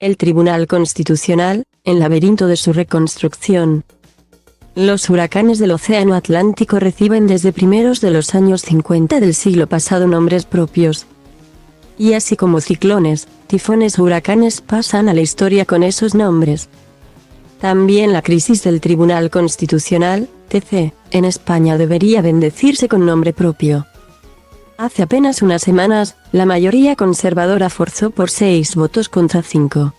El Tribunal Constitucional, en laberinto de su reconstrucción. Los huracanes del Océano Atlántico reciben desde primeros de los años 50 del siglo pasado nombres propios. Y así como ciclones, tifones o huracanes pasan a la historia con esos nombres. También la crisis del Tribunal Constitucional, TC, en España debería bendecirse con nombre propio. Hace apenas unas semanas, la mayoría conservadora forzó por 6 votos contra 5.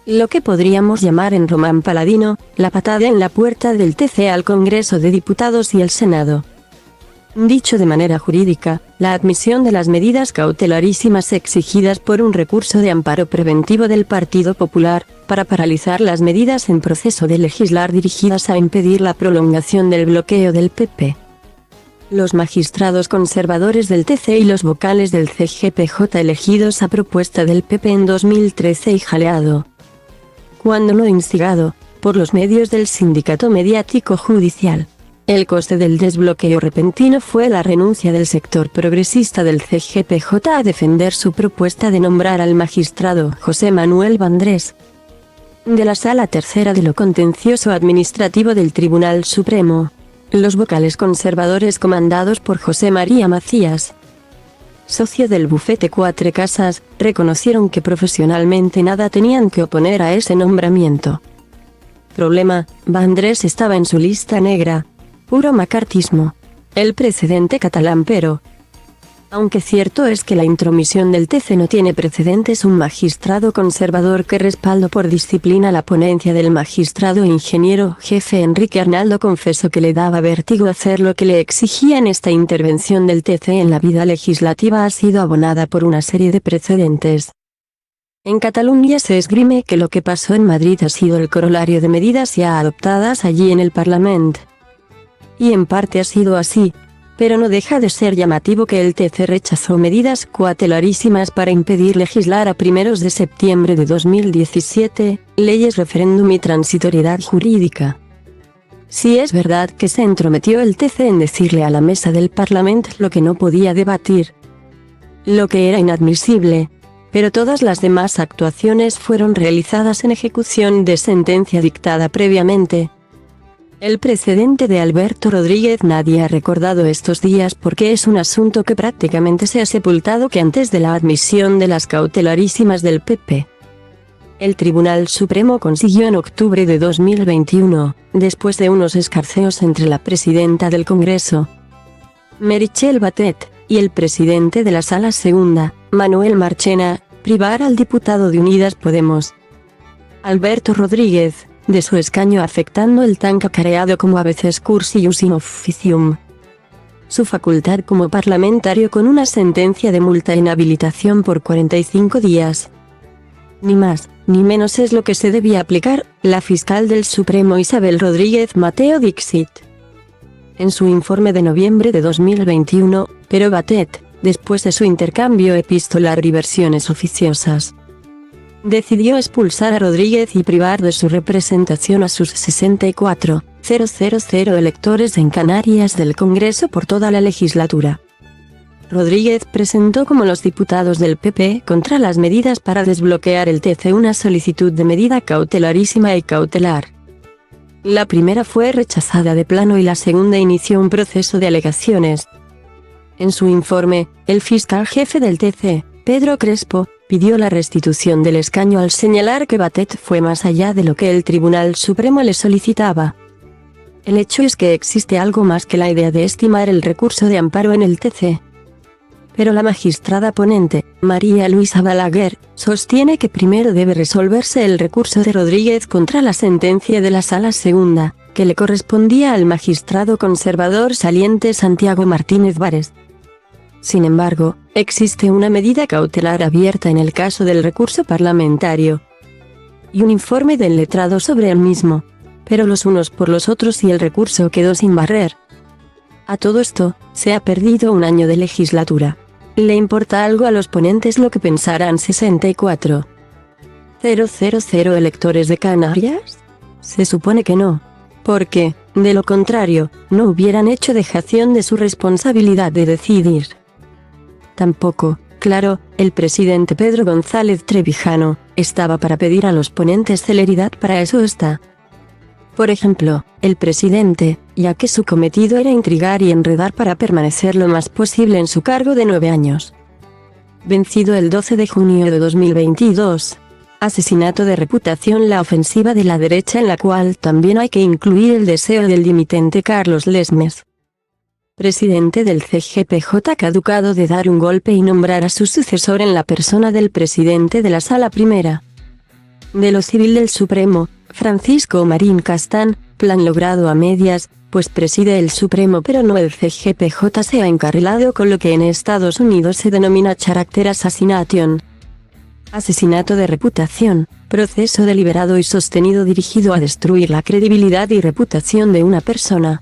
Lo que podríamos llamar en román paladino, la patada en la puerta del TC al Congreso de Diputados y el Senado. Dicho de manera jurídica, la admisión de las medidas cautelarísimas exigidas por un recurso de amparo preventivo del Partido Popular, para paralizar las medidas en proceso de legislar dirigidas a impedir la prolongación del bloqueo del PP. Los magistrados conservadores del TC y los vocales del CGPJ elegidos a propuesta del PP en 2013 y jaleado, cuando no instigado, por los medios del sindicato mediático judicial. El coste del desbloqueo repentino fue la renuncia del sector progresista del CGPJ a defender su propuesta de nombrar al magistrado José Manuel Vandrés, de la Sala Tercera de lo Contencioso Administrativo del Tribunal Supremo. Los vocales conservadores comandados por José María Macías, socio del bufete Cuatro Casas, reconocieron que profesionalmente nada tenían que oponer a ese nombramiento. Problema: Vandrés estaba en su lista negra. Puro macartismo. El precedente catalán. Pero, aunque cierto es que la intromisión del TC no tiene precedentes, un magistrado conservador que respaldó por disciplina la ponencia del magistrado ingeniero jefe Enrique Arnaldo confesó que le daba vértigo hacer lo que le exigían. Esta intervención del TC en la vida legislativa ha sido abonada por una serie de precedentes. En Cataluña se esgrime que lo que pasó en Madrid ha sido el corolario de medidas ya adoptadas allí en el Parlamento. Y en parte ha sido así, pero no deja de ser llamativo que el TC rechazó medidas cautelarísimas para impedir legislar a primeros de septiembre de 2017, leyes referéndum y transitoriedad jurídica. Si es verdad que se entrometió el TC en decirle a la mesa del Parlamento lo que no podía debatir, lo que era inadmisible, pero todas las demás actuaciones fueron realizadas en ejecución de sentencia dictada previamente. El precedente de Alberto Rodríguez nadie ha recordado estos días porque es un asunto que prácticamente se ha sepultado que antes de la admisión de las cautelarísimas del PP. El Tribunal Supremo consiguió en octubre de 2021, después de unos escarceos entre la presidenta del Congreso, Meritxell Batet, y el presidente de la Sala Segunda, Manuel Marchena, privar al diputado de Unidas Podemos, Alberto Rodríguez, de su escaño, afectando el tan cacareado como a veces cursius in officium, su facultad como parlamentario, con una sentencia de multa e inhabilitación por 45 días. Ni más, ni menos es lo que se debía aplicar, la fiscal del Supremo Isabel Rodríguez Mateo dixit en su informe de noviembre de 2021, pero Batet, después de su intercambio epistolar y versiones oficiosas, decidió expulsar a Rodríguez y privar de su representación a sus 64.000 electores en Canarias del Congreso por toda la legislatura. Rodríguez presentó como los diputados del PP contra las medidas para desbloquear el TC una solicitud de medida cautelarísima y cautelar. La primera fue rechazada de plano y la segunda inició un proceso de alegaciones. En su informe, el fiscal jefe del TC, Pedro Crespo, pidió la restitución del escaño al señalar que Batet fue más allá de lo que el Tribunal Supremo le solicitaba. El hecho es que existe algo más que la idea de estimar el recurso de amparo en el TC. Pero la magistrada ponente, María Luisa Balaguer, sostiene que primero debe resolverse el recurso de Rodríguez contra la sentencia de la Sala Segunda, que le correspondía al magistrado conservador saliente Santiago Martínez Vares. Sin embargo, existe una medida cautelar abierta en el caso del recurso parlamentario y un informe del letrado sobre el mismo, pero los unos por los otros y el recurso quedó sin barrer. A todo esto, se ha perdido un año de legislatura. ¿Le importa algo a los ponentes lo que pensarán 64.000 electores de Canarias? Se supone que no, porque, de lo contrario, no hubieran hecho dejación de su responsabilidad de decidir. Tampoco, claro, el presidente Pedro González Trevijano, estaba para pedir a los ponentes celeridad, para eso está. Por ejemplo, el presidente, ya que su cometido era intrigar y enredar para permanecer lo más posible en su cargo de 9 años. Vencido el 12 de junio de 2022. Asesinato de reputación, la ofensiva de la derecha, en la cual también hay que incluir el deseo del dimitente Carlos Lesmes, presidente del CGPJ, caducado, de dar un golpe y nombrar a su sucesor en la persona del presidente de la Sala Primera de lo Civil del Supremo, Francisco Marín Castán, plan logrado a medias, pues preside el Supremo pero no el CGPJ. Se ha encarrilado con lo que en Estados Unidos se denomina Character Assassination. Asesinato de reputación, proceso deliberado y sostenido dirigido a destruir la credibilidad y reputación de una persona.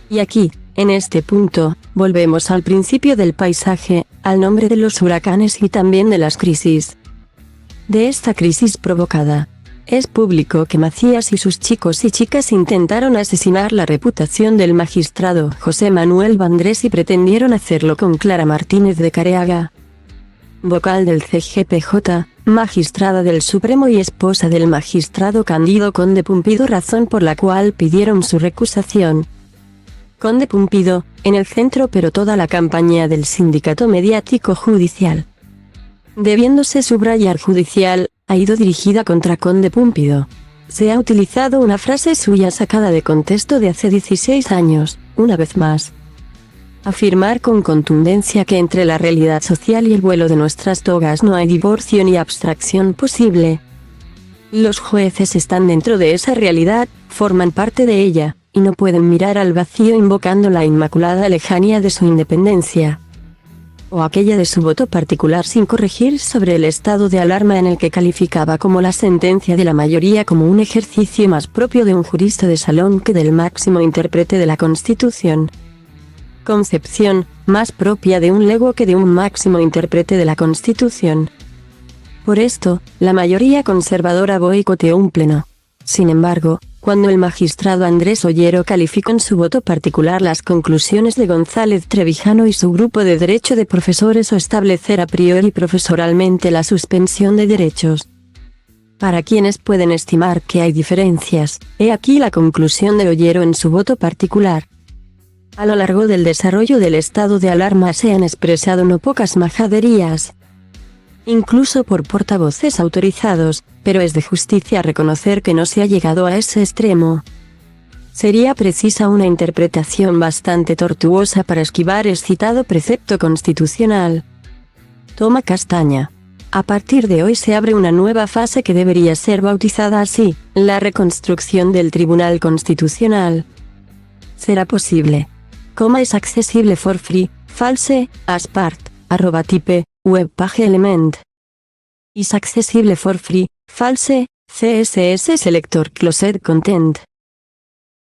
Y aquí, en este punto, volvemos al principio del paisaje, al nombre de los huracanes y también de las crisis. De esta crisis provocada, es público que Macías y sus chicos y chicas intentaron asesinar la reputación del magistrado José Manuel Vandrés y pretendieron hacerlo con Clara Martínez de Careaga, vocal del CGPJ, magistrada del Supremo y esposa del magistrado Cándido Conde Pumpido, razón por la cual pidieron su recusación. Conde Pumpido, en el centro, pero toda la campaña del sindicato mediático judicial, debiéndose subrayar judicial, ha ido dirigida contra Conde Pumpido. Se ha utilizado una frase suya sacada de contexto de hace 16 años, una vez más. Afirmar con contundencia que entre la realidad social y el vuelo de nuestras togas no hay divorcio ni abstracción posible. Los jueces están dentro de esa realidad, forman parte de ella, y no pueden mirar al vacío invocando la inmaculada lejanía de su independencia, o aquella de su voto particular, sin corregir sobre el estado de alarma en el que calificaba como la sentencia de la mayoría como un ejercicio más propio de un jurista de salón que del máximo intérprete de la Constitución. Concepción, más propia de un lego que de un máximo intérprete de la Constitución. Por esto, la mayoría conservadora boicoteó un pleno. Sin embargo, cuando el magistrado Andrés Ollero calificó en su voto particular las conclusiones de González Trevijano y su grupo de derecho de profesores, o establecer a priori profesoralmente la suspensión de derechos, para quienes pueden estimar que hay diferencias, he aquí la conclusión de Ollero en su voto particular. A lo largo del desarrollo del estado de alarma se han expresado no pocas majaderías, incluso por portavoces autorizados, pero es de justicia reconocer que no se ha llegado a ese extremo. Sería precisa una interpretación bastante tortuosa para esquivar el citado precepto constitucional. Toma castaña. A partir de hoy se abre una nueva fase que debería ser bautizada así: la reconstrucción del Tribunal Constitucional. Será posible. Es accesible for free, false, as part, @type, webpage element. Is accessible for free, false, CSS selector closed content.